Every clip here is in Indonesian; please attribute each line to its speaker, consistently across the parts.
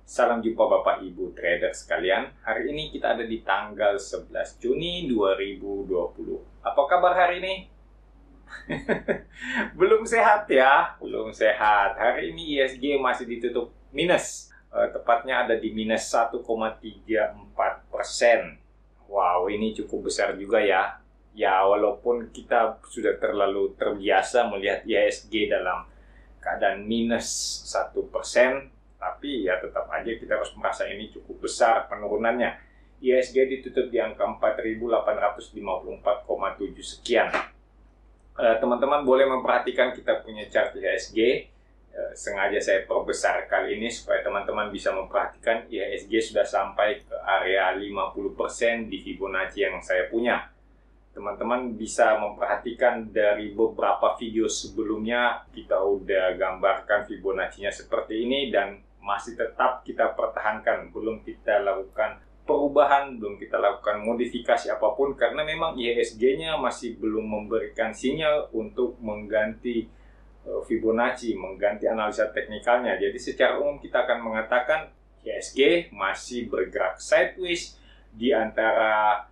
Speaker 1: Salam jumpa Bapak Ibu trader sekalian. Hari ini kita ada di tanggal 11 Juni 2020. Apa kabar hari ini? Belum sehat ya, belum sehat. Hari ini ISG masih ditutup minus. Tepatnya ada di minus 1,34%. Wow, ini cukup besar juga ya. Ya, walaupun kita sudah terlalu terbiasa melihat ISG dalam keadaan minus 1%, tapi ya tetap aja kita harus merasa ini cukup besar penurunannya. ISG ditutup di angka 4.854,7 sekian. Teman-teman boleh memperhatikan kita punya chart ISG. Sengaja saya perbesar kali ini supaya teman-teman bisa memperhatikan ISG sudah sampai ke area 50% di Fibonacci yang saya punya. Teman-teman bisa memperhatikan dari beberapa video sebelumnya kita udah gambarkan Fibonacci-nya seperti ini dan masih tetap kita pertahankan, belum kita lakukan perubahan, belum kita lakukan modifikasi apapun karena memang ISG-nya masih belum memberikan sinyal untuk mengganti Fibonacci, mengganti analisa teknikalnya. Jadi secara umum kita akan mengatakan ISG masih bergerak sideways di antara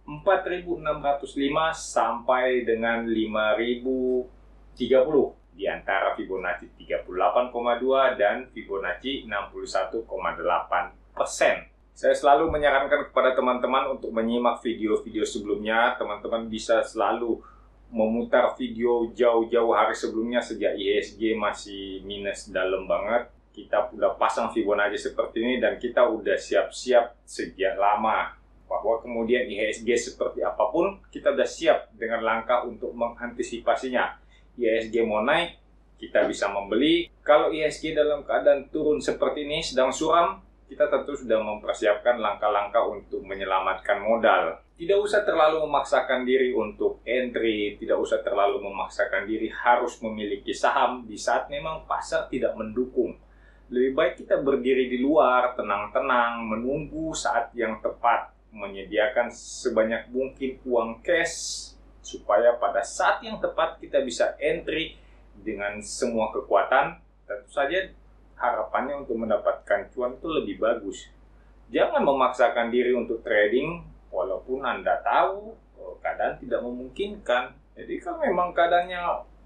Speaker 1: 4.605 sampai dengan 5.030 di antara Fibonacci 38,2 dan Fibonacci 61,8%. Saya selalu menyarankan kepada teman-teman untuk menyimak video-video sebelumnya. Teman-teman bisa selalu memutar video jauh-jauh hari sebelumnya sejak ISG masih minus dalam banget. Kita udah pasang Fibonacci seperti ini dan kita udah siap-siap sejak lama. Bahwa kemudian ISG seperti apapun, kita udah siap dengan langkah untuk mengantisipasinya. ISG mau naik, kita bisa membeli. Kalau ISG dalam keadaan turun seperti ini, sedang suram, kita tentu sudah mempersiapkan langkah-langkah untuk menyelamatkan modal. Tidak usah terlalu memaksakan diri untuk entry, tidak usah terlalu memaksakan diri harus memiliki saham di saat memang pasar tidak mendukung. Lebih baik kita berdiri di luar, tenang-tenang, menunggu saat yang tepat, menyediakan sebanyak mungkin uang cash, supaya pada saat yang tepat kita bisa entry dengan semua kekuatan. Tentu saja harapannya untuk mendapatkan cuan itu lebih bagus. Jangan memaksakan diri untuk trading walaupun Anda tahu keadaan tidak memungkinkan. Jadi kalau memang keadaannya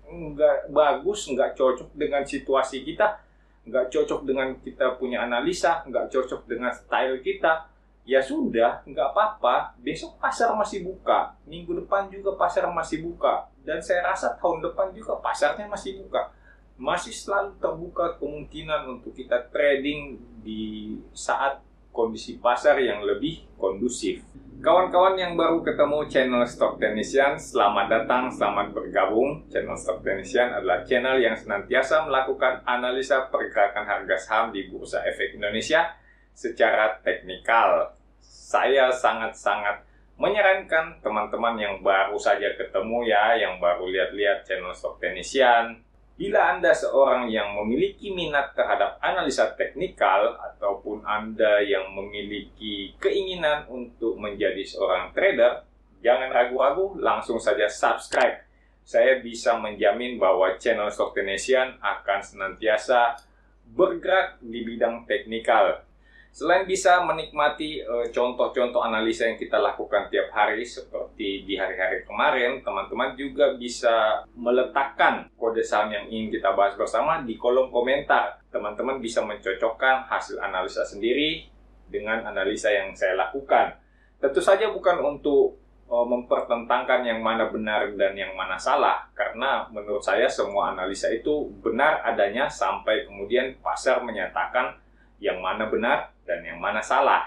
Speaker 1: nggak bagus, nggak cocok dengan situasi kita, nggak cocok dengan kita punya analisa, nggak cocok dengan style kita, ya sudah, nggak apa-apa. Besok pasar masih buka, minggu depan juga pasar masih buka, dan saya rasa tahun depan juga pasarnya masih buka. Masih selalu terbuka kemungkinan untuk kita trading di saat kondisi pasar yang lebih kondusif. Kawan-kawan yang baru ketemu channel Stock Technician, selamat datang, selamat bergabung. Channel Stock Technician adalah channel yang senantiasa melakukan analisa pergerakan harga saham di Bursa Efek Indonesia secara teknikal. Saya sangat-sangat menyarankan teman-teman yang baru saja ketemu ya, yang baru lihat-lihat channel Stock Technician, bila Anda seorang yang memiliki minat terhadap analisa teknikal ataupun Anda yang memiliki keinginan untuk menjadi seorang trader, jangan ragu-ragu, langsung saja subscribe. Saya bisa menjamin bahwa channel Stock Technician akan senantiasa bergerak di bidang teknikal. Selain bisa menikmati contoh-contoh analisa yang kita lakukan tiap hari seperti di hari-hari kemarin, teman-teman juga bisa meletakkan kode saham yang ingin kita bahas bersama di kolom komentar. Teman-teman bisa mencocokkan hasil analisa sendiri dengan analisa yang saya lakukan. Tentu saja bukan untuk mempertentangkan yang mana benar dan yang mana salah, karena menurut saya semua analisa itu benar adanya sampai kemudian pasar menyatakan yang mana benar dan yang mana salah.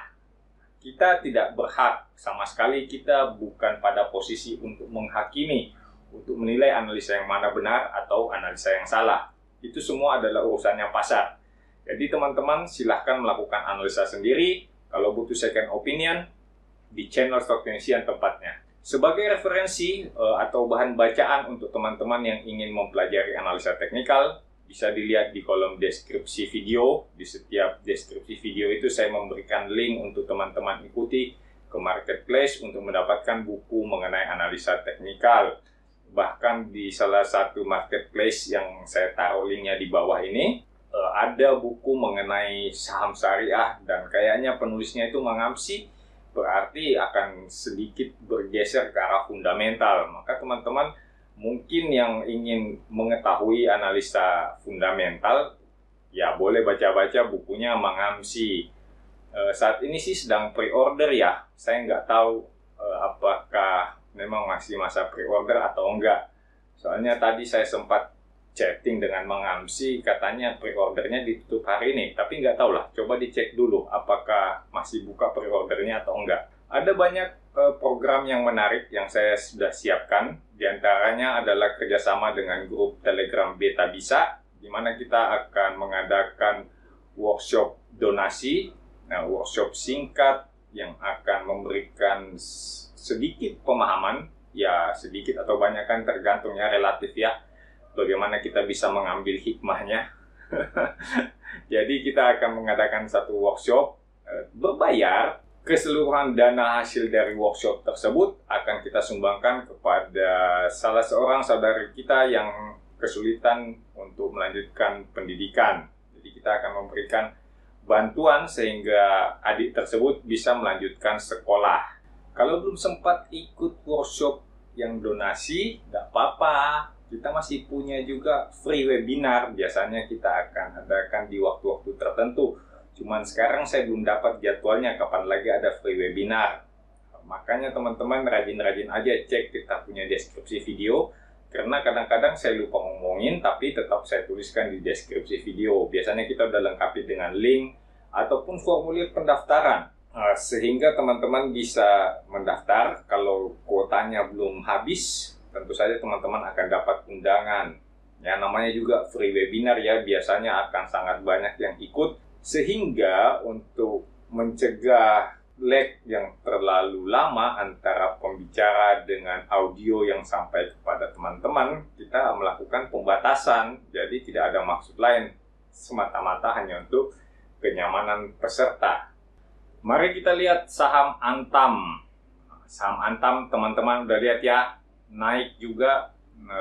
Speaker 1: Kita tidak berhak sama sekali, kita bukan pada posisi untuk menghakimi, untuk menilai analisa yang mana benar atau analisa yang salah. Itu semua adalah urusannya pasar. Jadi teman-teman silahkan melakukan analisa sendiri. Kalau butuh second opinion, di channel Stock Technician tempatnya. Sebagai referensi atau bahan bacaan untuk teman-teman yang ingin mempelajari analisa teknikal, bisa dilihat di kolom deskripsi video. Di setiap deskripsi video itu saya memberikan link untuk teman-teman ikuti ke marketplace untuk mendapatkan buku mengenai analisa teknikal. Bahkan di salah satu marketplace yang saya taruh linknya di bawah ini, ada buku mengenai saham syariah dan kayaknya penulisnya itu mengamsi, berarti akan sedikit bergeser ke arah fundamental. Maka teman-teman mungkin yang ingin mengetahui analisa fundamental, ya boleh baca-baca bukunya mengamsi. Saat ini sih sedang pre-order ya, saya nggak tahu apakah memang masih masa pre-order atau enggak. Soalnya tadi saya sempat chatting dengan mengamsi, katanya pre-ordernya ditutup hari ini, tapi nggak tahu lah, coba dicek dulu apakah masih buka pre-ordernya atau enggak. Ada banyak program yang menarik yang saya sudah siapkan, diantaranya adalah kerjasama dengan grup Telegram Beta Bisa, di mana kita akan mengadakan workshop donasi, workshop singkat yang akan memberikan sedikit pemahaman, ya sedikit atau banyak kan tergantungnya relatif ya, bagaimana kita bisa mengambil hikmahnya. Jadi kita akan mengadakan satu workshop berbayar. Keseluruhan dana hasil dari workshop tersebut akan kita sumbangkan kepada salah seorang saudari kita yang kesulitan untuk melanjutkan pendidikan. Jadi kita akan memberikan bantuan sehingga adik tersebut bisa melanjutkan sekolah. Kalau belum sempat ikut workshop yang donasi, tidak apa-apa. Kita masih punya juga free webinar, biasanya kita akan adakan di waktu-waktu tertentu. Cuman sekarang saya belum dapat jadwalnya kapan lagi ada free webinar. Makanya teman-teman rajin-rajin aja cek kita punya deskripsi video, karena kadang-kadang saya lupa ngomongin tapi tetap saya tuliskan di deskripsi video. Biasanya kita udah lengkapi dengan link ataupun formulir pendaftaran, sehingga teman-teman bisa mendaftar. Kalau kuotanya belum habis, tentu saja teman-teman akan dapat undangan. Ya, namanya juga free webinar ya, biasanya akan sangat banyak yang ikut, sehingga untuk mencegah lag yang terlalu lama antara pembicara dengan audio yang sampai kepada teman-teman, kita melakukan pembatasan. Jadi tidak ada maksud lain, semata-mata hanya untuk kenyamanan peserta. Mari kita lihat saham Antam. Saham Antam teman-teman udah lihat ya, naik juga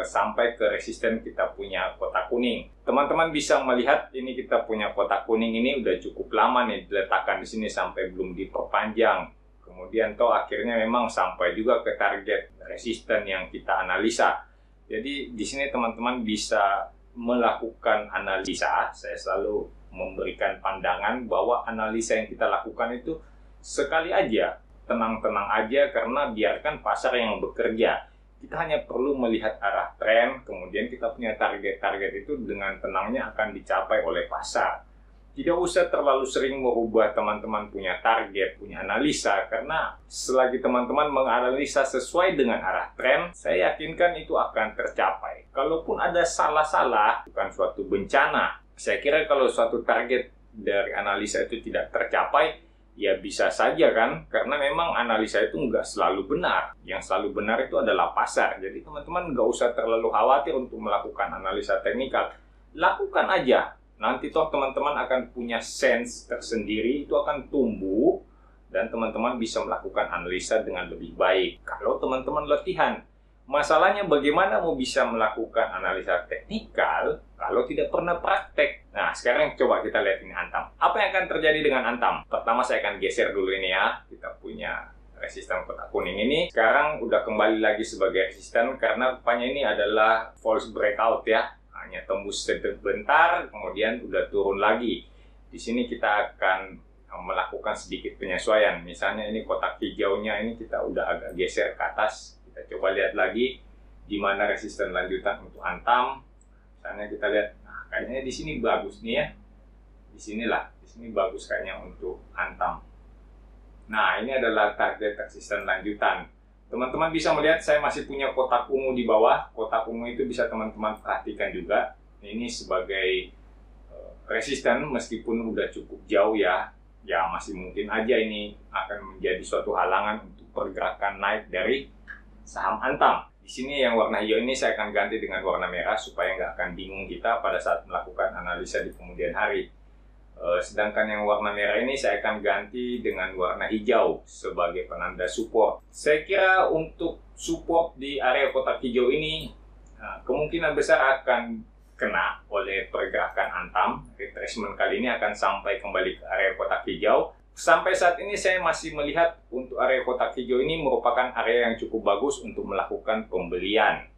Speaker 1: sampai ke resisten kita punya kotak kuning. Teman-teman bisa melihat ini kita punya kotak kuning ini udah cukup lama nih diletakkan di sini sampai belum diperpanjang. Kemudian toh akhirnya memang sampai juga ke target resisten yang kita analisa. Jadi di sini teman-teman bisa melakukan analisa. Saya selalu memberikan pandangan bahwa analisa yang kita lakukan itu sekali aja, tenang-tenang aja, karena biarkan pasar yang bekerja. Kita hanya perlu melihat arah tren, kemudian kita punya target-target itu dengan tenangnya akan dicapai oleh pasar. Tidak usah terlalu sering merubah teman-teman punya target, punya analisa, karena selagi teman-teman menganalisa sesuai dengan arah tren, saya yakinkan itu akan tercapai. Kalaupun ada salah-salah, bukan suatu bencana. Saya kira kalau suatu target dari analisa itu tidak tercapai, ya bisa saja kan, karena memang analisa itu nggak selalu benar. Yang selalu benar itu adalah pasar. Jadi teman-teman nggak usah terlalu khawatir untuk melakukan analisa teknikal. Lakukan aja. Nanti toh teman-teman akan punya sense tersendiri, itu akan tumbuh, dan teman-teman bisa melakukan analisa dengan lebih baik. Kalau teman-teman latihan, masalahnya bagaimana mau bisa melakukan analisa teknikal kalau tidak pernah praktek. Nah, sekarang coba kita lihat ini Antam. Apa yang akan terjadi dengan Antam? Pertama saya akan geser dulu ini ya. Kita punya resisten kotak kuning ini. Sekarang udah kembali lagi sebagai resisten karena rupanya ini adalah false breakout ya. Hanya tembus sebentar, kemudian udah turun lagi. Di sini kita akan melakukan sedikit penyesuaian. Misalnya ini kotak hijaunya ini kita udah agak geser ke atas. Kita coba lihat lagi di mana resisten lanjutan untuk Antam. Misalnya kita lihat, nah, kayaknya di sini bagus nih ya. Di sini bagus kayaknya untuk Antam. Nah, ini adalah target resisten lanjutan. Teman-teman bisa melihat saya masih punya kotak ungu di bawah. Kotak ungu itu bisa teman-teman perhatikan juga. Ini sebagai resisten meskipun udah cukup jauh ya. Ya masih mungkin aja ini akan menjadi suatu halangan untuk pergerakan naik dari saham Antam. Di sini yang warna hijau ini saya akan ganti dengan warna merah supaya nggak akan bingung kita pada saat melakukan analisa di kemudian hari. Sedangkan yang warna merah ini saya akan ganti dengan warna hijau sebagai penanda support. Saya kira untuk support di area kotak hijau ini kemungkinan besar akan kena oleh pergerakan Antam. Retracement kali ini akan sampai kembali ke area kotak hijau. Sampai saat ini saya masih melihat untuk area kotak hijau ini merupakan area yang cukup bagus untuk melakukan pembelian.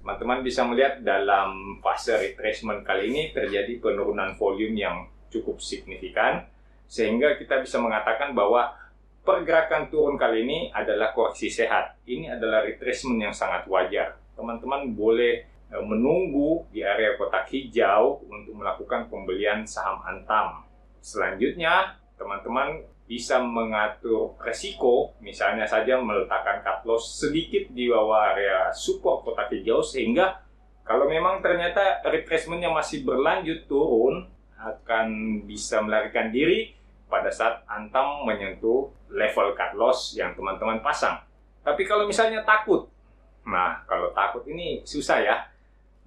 Speaker 1: Teman-teman bisa melihat dalam fase retracement kali ini terjadi penurunan volume yang cukup signifikan, sehingga kita bisa mengatakan bahwa pergerakan turun kali ini adalah koreksi sehat. Ini adalah retracement yang sangat wajar. Teman-teman boleh menunggu di area kotak hijau untuk melakukan pembelian saham Antam. Selanjutnya, teman-teman bisa mengatur resiko, misalnya saja meletakkan cut loss sedikit di bawah area support kotak hijau, sehingga kalau memang ternyata retracementnya masih berlanjut turun, akan bisa melarikan diri pada saat Antam menyentuh level cut loss yang teman-teman pasang. Tapi kalau misalnya takut, nah kalau takut ini susah ya.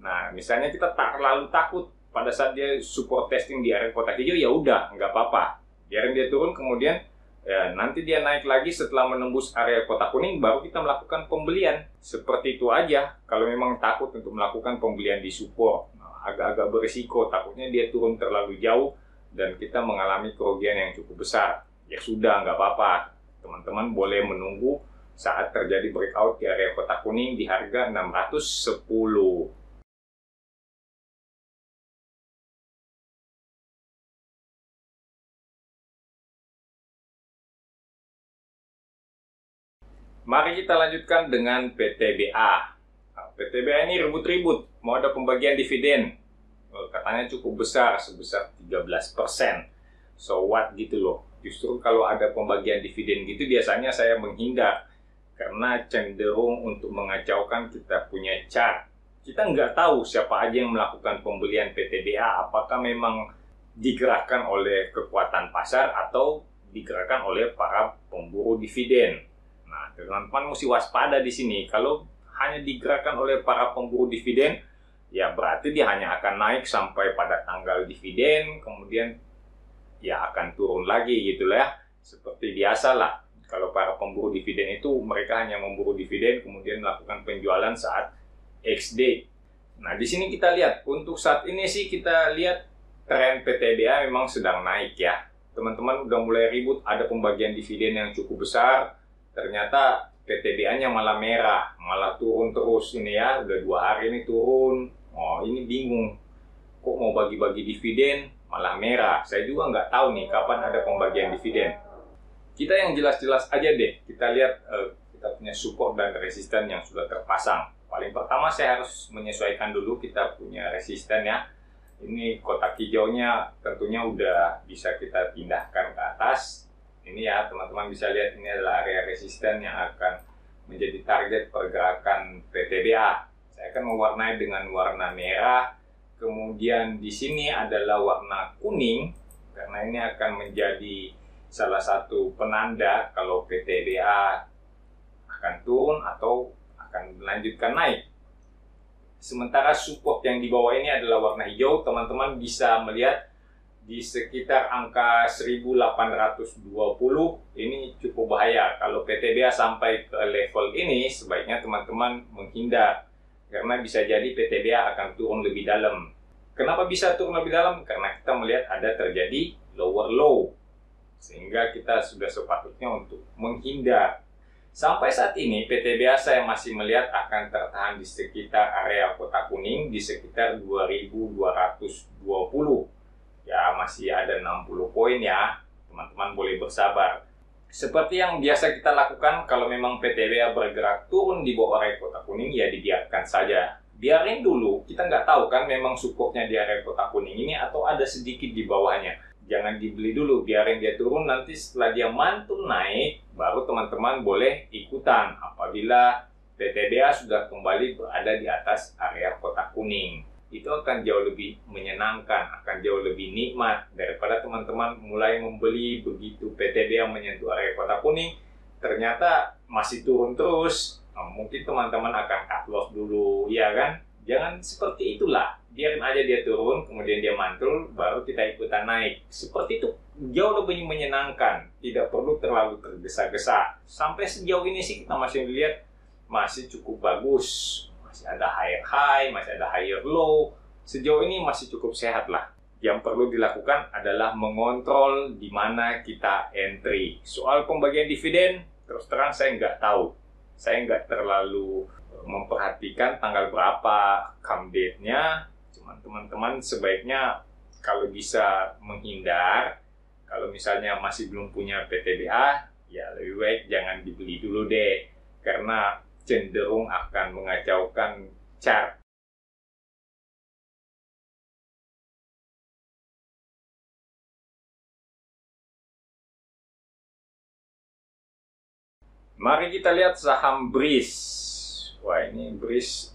Speaker 1: Nah misalnya kita tak terlalu takut pada saat dia support testing di area kotak hijau, ya udah nggak apa-apa, biarin dia turun, kemudian ya, nanti dia naik lagi setelah menembus area kotak kuning, baru kita melakukan pembelian. Seperti itu aja. Kalau memang takut untuk melakukan pembelian di support, agak-agak berisiko, takutnya dia turun terlalu jauh dan kita mengalami kerugian yang cukup besar. Ya sudah, nggak apa-apa. Teman-teman boleh menunggu saat terjadi breakout di area kotak kuning di harga 610. Mari kita lanjutkan dengan PTBA. Nah, PTBA ini ribut-ribut, mau ada pembagian dividen. Katanya cukup besar, sebesar 13%. So what gitu loh. Justru kalau ada pembagian dividen gitu biasanya saya menghindar. Karena cenderung untuk mengacaukan kita punya chart. Kita nggak tahu siapa aja yang melakukan pembelian PTBA. Apakah memang digerakkan oleh kekuatan pasar atau digerakkan oleh para pemburu dividen. Nah, teman-teman mesti waspada di sini. Kalau hanya digerakkan oleh para pemburu dividen, ya berarti dia hanya akan naik sampai pada tanggal dividen, kemudian ya akan turun lagi gitu lah ya. Seperti biasa lah, kalau para pemburu dividen itu mereka hanya memburu dividen kemudian melakukan penjualan saat XD. Nah di sini kita lihat, untuk saat ini sih kita lihat tren PTBA memang sedang naik ya. Teman-teman udah mulai ribut, ada pembagian dividen yang cukup besar, ternyata PTBA-nya malah merah, malah turun terus ini ya, udah 2 hari ini turun. Oh ini bingung, kok mau bagi-bagi dividen malah merah. Saya juga nggak tahu nih kapan ada pembagian dividen. Kita yang jelas-jelas aja deh, kita lihat kita punya support dan resisten yang sudah terpasang. Paling pertama saya harus menyesuaikan dulu kita punya resisten ya. Ini kotak hijaunya tentunya udah bisa kita pindahkan ke atas. Ini ya teman-teman bisa lihat, ini adalah area resisten yang akan menjadi target pergerakan PTBA. Saya akan mewarnai dengan warna merah, kemudian di sini adalah warna kuning, karena ini akan menjadi salah satu penanda kalau PTBA akan turun atau akan melanjutkan naik. Sementara support yang di bawah ini adalah warna hijau, teman-teman bisa melihat di sekitar angka 1820, ini cukup bahaya. Kalau PTBA sampai ke level ini, sebaiknya teman-teman menghindar. Karena bisa jadi PTBA akan turun lebih dalam. Kenapa bisa turun lebih dalam? Karena kita melihat ada terjadi lower low. Sehingga kita sudah sepatutnya untuk menghindar. Sampai saat ini PTBA saya masih melihat akan tertahan di sekitar area kotak kuning di sekitar 2220. Ya masih ada 60 poin ya. Teman-teman boleh bersabar. Seperti yang biasa kita lakukan kalau memang PTBA bergerak turun di bawah area kotak kuning, ya dibiarkan saja. Biarin dulu, kita nggak tahu kan memang supportnya di area kotak kuning ini atau ada sedikit di bawahnya. Jangan dibeli dulu, biarin dia turun, nanti setelah dia mantul naik, baru teman-teman boleh ikutan apabila PTBA sudah kembali berada di atas area kotak kuning. Itu akan jauh lebih menyenangkan, akan jauh lebih nikmat daripada teman-teman mulai membeli begitu PTBA menyentuh area kotak kuning, ternyata masih turun terus. Nah, mungkin teman-teman akan cut loss dulu, ya kan? Jangan seperti itulah. Biarin aja dia turun, kemudian dia mantul, baru kita ikutan naik. Seperti itu jauh lebih menyenangkan, tidak perlu terlalu tergesa-gesa. Sampai sejauh ini sih kita masih lihat masih cukup bagus. Masih ada higher high, masih ada higher low. sejauh ini masih cukup sehat lah. Yang perlu dilakukan adalah mengontrol di mana kita entry. Soal pembagian dividen, terus terang saya nggak tahu. Saya nggak terlalu memperhatikan tanggal berapa come date-nya. Cuman teman-teman sebaiknya kalau bisa menghindar, kalau misalnya masih belum punya PTBA, ya lebih baik jangan dibeli dulu deh, karena cenderung akan mengacaukan chart. Mari kita lihat saham BRIS. Wah, ini BRIS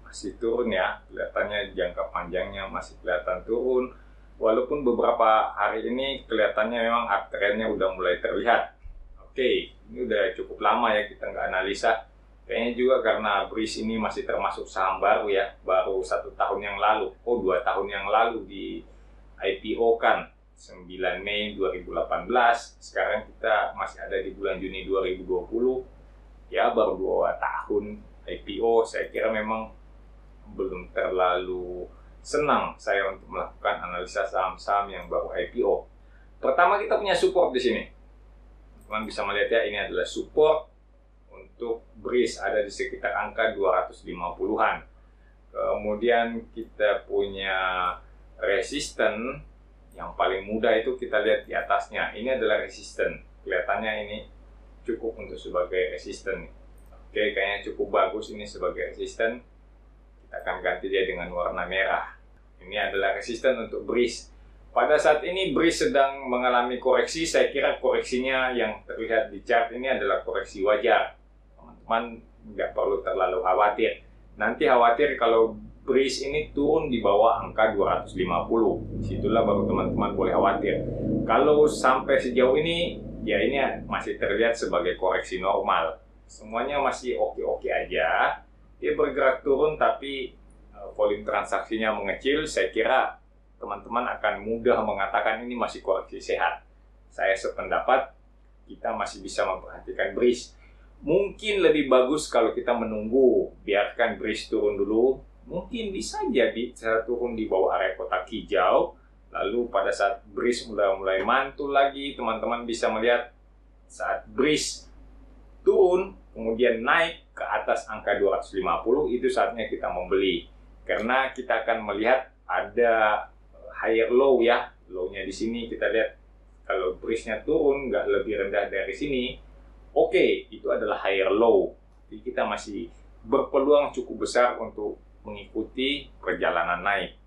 Speaker 1: masih turun ya, kelihatannya jangka panjangnya masih kelihatan turun. Walaupun beberapa hari ini kelihatannya memang uptrendnya udah mulai terlihat. Oke, ini udah cukup lama ya kita nggak analisa. Kayaknya juga karena BRIS ini masih termasuk saham baru ya, baru 1 tahun yang lalu, 2 tahun yang lalu di IPO kan, 9 Mei 2018. Sekarang kita masih ada di bulan Juni 2020. Ya, baru 2 tahun IPO. Saya kira memang belum terlalu senang saya untuk melakukan analisa saham-saham yang baru IPO. Pertama, kita punya support di sini. Teman bisa melihat ya, ini adalah support untuk BRIS, ada di sekitar angka 250-an. Kemudian kita punya resisten yang paling mudah itu kita lihat di atasnya. Ini adalah resisten. Kelihatannya ini cukup untuk sebagai resisten. Oke, kayaknya cukup bagus ini sebagai resisten. Kita akan ganti dia dengan warna merah. Ini adalah resisten untuk BRIS. Pada saat ini BRIS sedang mengalami koreksi. Saya kira koreksinya yang terlihat di chart ini adalah koreksi wajar. Teman-teman nggak perlu terlalu khawatir. Nanti khawatir kalau BRIS ini turun di bawah angka 250. Disitulah baru teman-teman boleh khawatir. Kalau sampai sejauh ini, ya ini masih terlihat sebagai koreksi normal. Semuanya masih oke-oke aja. Dia bergerak turun tapi volume transaksinya mengecil. Saya kira teman-teman akan mudah mengatakan ini masih koreksi sehat. Saya sependapat kita masih bisa memperhatikan BRIS. Mungkin lebih bagus kalau kita menunggu, biarkan BRIS turun dulu. Mungkin bisa jadi saya turun di bawah area kotak hijau. Lalu pada saat BRIS mulai mantul lagi, teman-teman bisa melihat saat BRIS turun, kemudian naik ke atas angka 250, itu saatnya kita membeli. Karena kita akan melihat ada higher low ya. Low-nya di sini kita lihat kalau BRIS-nya turun nggak lebih rendah dari sini, oke, itu adalah higher low. Jadi kita masih berpeluang cukup besar untuk mengikuti perjalanan naik.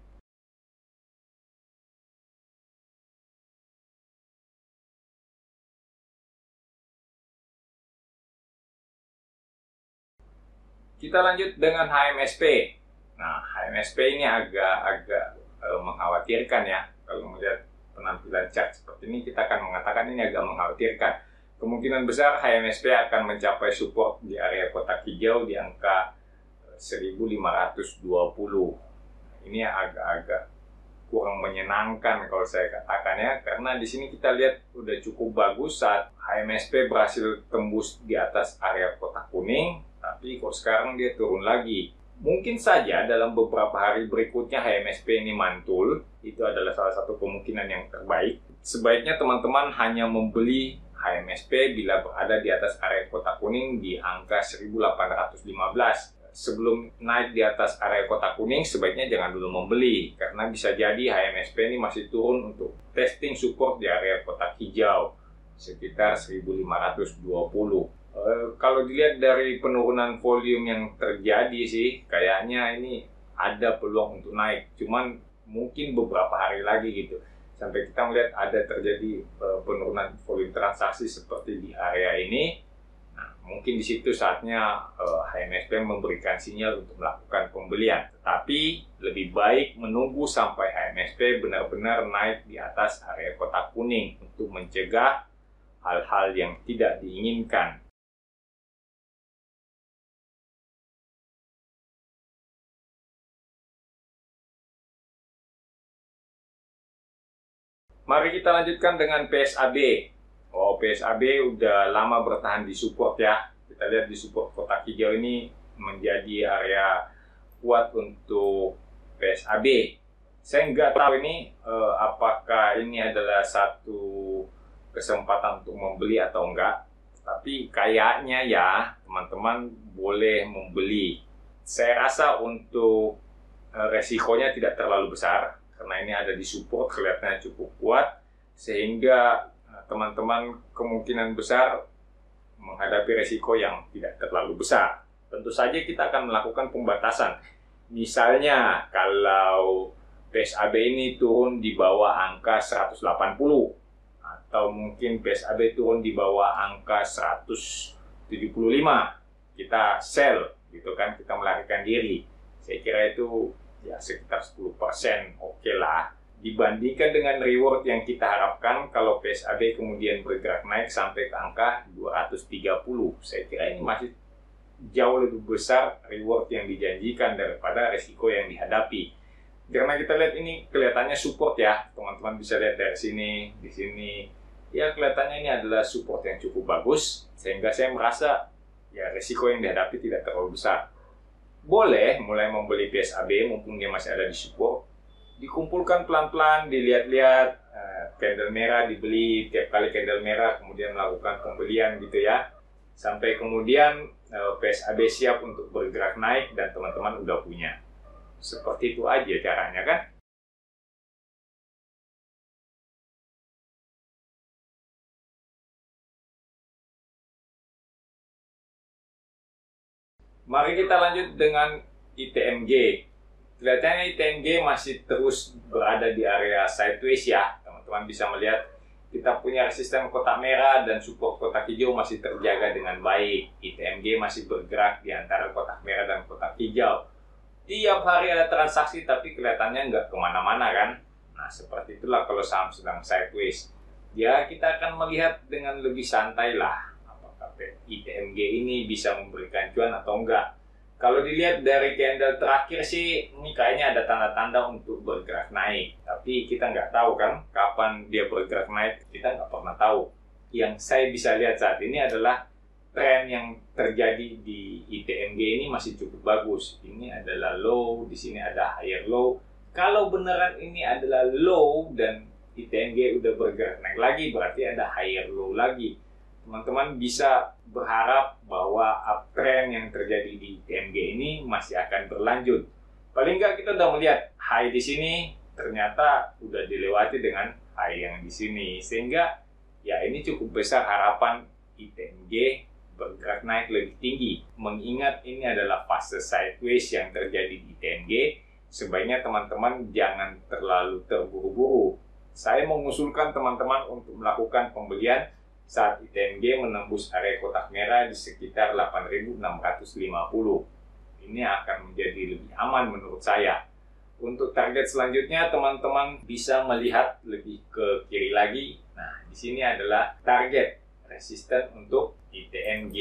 Speaker 1: Kita lanjut dengan HMSP. Nah, HMSP ini agak mengkhawatirkan ya. Kalau melihat penampilan chart seperti ini, kita akan mengatakan ini agak mengkhawatirkan. Kemungkinan besar HMSP akan mencapai support di area kotak hijau di angka 1520. Ini agak-agak kurang menyenangkan kalau saya katakan ya, karena di sini kita lihat udah cukup bagus saat HMSP berhasil tembus di atas area kotak kuning. Tapi kok sekarang dia turun lagi. Mungkin saja dalam beberapa hari berikutnya HMSP ini mantul. Itu adalah salah satu kemungkinan yang terbaik. Sebaiknya teman-teman hanya membeli HMSP bila berada di atas area kotak kuning di angka 1815. Sebelum naik di atas area kotak kuning, sebaiknya jangan dulu membeli. Karena bisa jadi HMSP ini masih turun untuk testing support di area kotak hijau. Sekitar 1520. Kalau dilihat dari penurunan volume yang terjadi sih, kayaknya ini ada peluang untuk naik. Cuman mungkin beberapa hari lagi gitu. Sampai kita melihat ada terjadi penurunan volume transaksi seperti di area ini. Nah, mungkin di situ saatnya HMSP memberikan sinyal untuk melakukan pembelian. Tetapi lebih baik menunggu sampai HMSP benar-benar naik di atas area kotak kuning untuk mencegah hal-hal yang tidak diinginkan. Mari kita lanjutkan dengan PSAB. PSAB udah lama bertahan di support ya. Kita lihat di support kotak hijau ini menjadi area kuat untuk PSAB. Saya nggak tahu ini apakah ini adalah satu kesempatan untuk membeli atau enggak, tapi kayaknya ya teman-teman boleh membeli. Saya rasa untuk resikonya tidak terlalu besar karena ini ada di support, kelihatannya cukup kuat, sehingga teman-teman kemungkinan besar menghadapi resiko yang tidak terlalu besar. Tentu saja kita akan melakukan pembatasan. Misalnya kalau PSAB ini turun di bawah angka 180 atau mungkin PSAB turun di bawah angka 175, kita sell gitu kan, kita melarikan diri. Saya kira itu ya sekitar 10% oke lah, dibandingkan dengan reward yang kita harapkan kalau PSAB kemudian bergerak naik sampai ke angka 230. Saya kira ini masih jauh lebih besar reward yang dijanjikan daripada resiko yang dihadapi. Karena kita lihat ini kelihatannya support ya, teman-teman bisa lihat dari sini, di sini, ya kelihatannya ini adalah support yang cukup bagus, sehingga saya merasa ya resiko yang dihadapi tidak terlalu besar. Boleh mulai membeli PSAB mumpung dia masih ada di support, dikumpulkan pelan-pelan, dilihat-lihat, candle merah dibeli, tiap kali candle merah kemudian melakukan pembelian gitu ya, sampai kemudian PSAB siap untuk bergerak naik dan teman-teman udah punya. Seperti itu aja caranya kan. Mari kita lanjut dengan ITMG. Kelihatannya ITMG masih terus berada di area sideways ya. Teman-teman bisa melihat kita punya resisten kotak merah dan support kotak hijau masih terjaga dengan baik. ITMG masih bergerak di antara kotak merah dan kotak hijau. Tiap hari ada transaksi tapi kelihatannya nggak kemana-mana kan. Nah seperti itulah kalau saham sedang sideways. Ya kita akan melihat dengan lebih santai lah apakah ITMG ini bisa memberikan cuan atau enggak. Kalau dilihat dari candle terakhir sih ini kayaknya ada tanda-tanda untuk bergerak naik. Tapi kita nggak tahu kan kapan dia bergerak naik, kita nggak pernah tahu. Yang saya bisa lihat saat ini adalah tren yang terjadi di ITMG ini masih cukup bagus. Ini adalah low, di sini ada higher low. Kalau beneran ini adalah low dan ITMG udah bergerak naik lagi, berarti ada higher low lagi. Teman-teman bisa berharap bahwa uptrend yang terjadi di ITMG ini masih akan berlanjut. Paling nggak kita udah melihat high di sini ternyata udah dilewati dengan high yang di sini, sehingga ya ini cukup besar harapan ITMG bergerak naik lebih tinggi. Mengingat ini adalah fase sideways yang terjadi di ITMG, sebaiknya teman-teman jangan terlalu terburu-buru. Saya mengusulkan teman-teman untuk melakukan pembelian saat ITMG menembus area kotak merah di sekitar 8.650. Ini akan menjadi lebih aman menurut saya. Untuk target selanjutnya teman-teman bisa melihat lebih ke kiri lagi. Nah, di sini adalah target resisten untuk ITMG.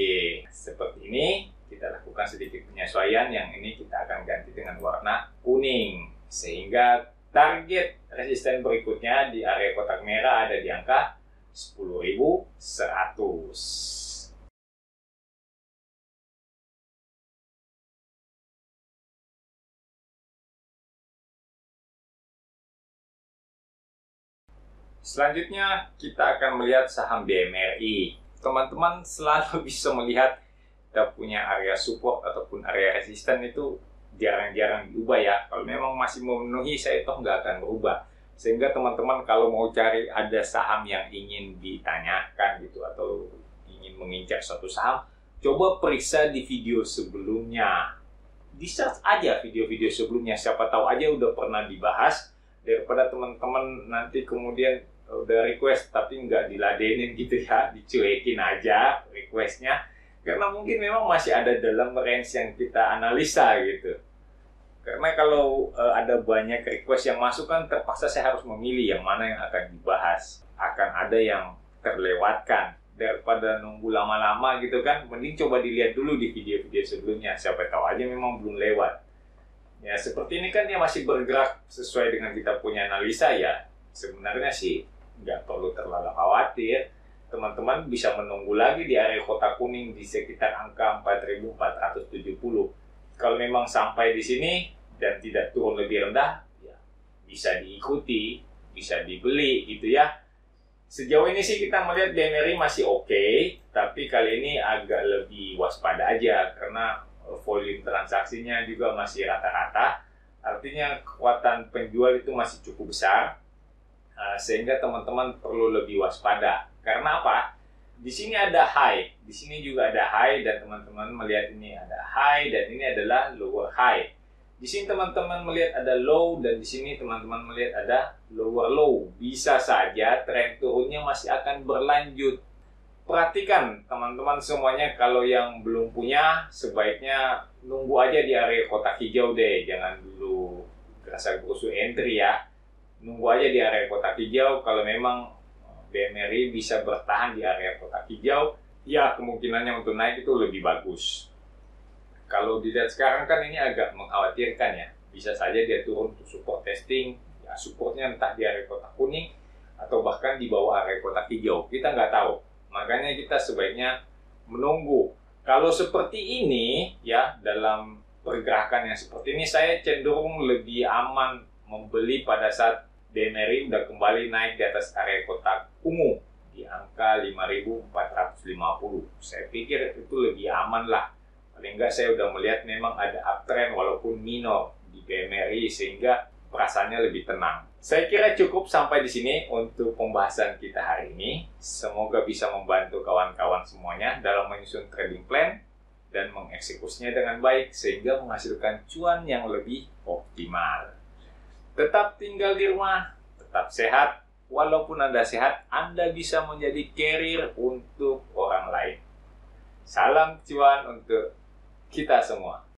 Speaker 1: Seperti ini, kita lakukan sedikit penyesuaian. Yang ini kita akan ganti dengan warna kuning. Sehingga target resisten berikutnya di area kotak merah ada di angka 10.100. Selanjutnya kita akan melihat saham BMRI. Teman-teman selalu bisa melihat kita punya area support ataupun area resisten itu jarang-jarang diubah ya. Kalau memang masih memenuhi, saya toh nggak akan berubah. Sehingga teman-teman kalau mau cari ada saham yang ingin ditanyakan gitu atau ingin mengincar suatu saham, coba periksa di video sebelumnya. Di-search aja video-video sebelumnya, siapa tahu aja udah pernah dibahas, daripada teman-teman nanti kemudian udah request tapi nggak diladenin gitu ya, dicuekin aja requestnya karena mungkin memang masih ada dalam range yang kita analisa gitu. Karena kalau ada banyak request yang masuk kan terpaksa saya harus memilih yang mana yang akan dibahas, akan ada yang terlewatkan. Daripada nunggu lama-lama gitu kan, mending coba dilihat dulu di video-video sebelumnya, siapa tahu aja memang belum lewat. Ya seperti ini kan dia masih bergerak sesuai dengan kita punya analisa ya. Sebenarnya sih nggak perlu terlalu khawatir. Teman-teman bisa menunggu lagi di area kotak kuning di sekitar angka 4.470. Kalau memang sampai di sini dan tidak turun lebih rendah, ya bisa diikuti, bisa dibeli gitu ya. Sejauh ini sih kita melihat BMRI masih oke, tapi kali ini agak lebih waspada aja karena volume transaksinya juga masih rata-rata. Artinya kekuatan penjual itu masih cukup besar, sehingga teman-teman perlu lebih waspada. Karena apa? Di sini ada high, di sini juga ada high, dan teman-teman melihat ini ada high dan ini adalah lower high. Di sini teman-teman melihat ada low dan di sini teman-teman melihat ada lower low. Bisa saja tren turunnya masih akan berlanjut. Perhatikan teman-teman semuanya, kalau yang belum punya sebaiknya nunggu aja di area kotak hijau deh. Jangan dulu gerasa-gerusu entry ya. Nunggu aja di area kotak hijau. Kalau memang BMRI bisa bertahan di area kotak hijau, ya kemungkinannya untuk naik itu lebih bagus. Kalau dilihat sekarang kan ini agak mengkhawatirkan ya. Bisa saja dia turun untuk support testing, ya supportnya entah di area kotak kuning atau bahkan di bawah area kotak hijau. Kita nggak tahu. Makanya kita sebaiknya menunggu. Kalau seperti ini ya, dalam pergerakan yang seperti ini, saya cenderung lebih aman membeli pada saat BMRI udah kembali naik di atas area kotak ungu di angka 5.450. Saya pikir itu lebih aman lah. Paling enggak saya udah melihat memang ada uptrend walaupun minor di BMRI sehingga perasaannya lebih tenang. Saya kira cukup sampai di sini untuk pembahasan kita hari ini. Semoga bisa membantu kawan-kawan semuanya dalam menyusun trading plan dan mengeksekusinya dengan baik sehingga menghasilkan cuan yang lebih optimal. Tetap tinggal di rumah, tetap sehat. Walaupun Anda sehat, Anda bisa menjadi carrier untuk orang lain. Salam cuan untuk kita semua.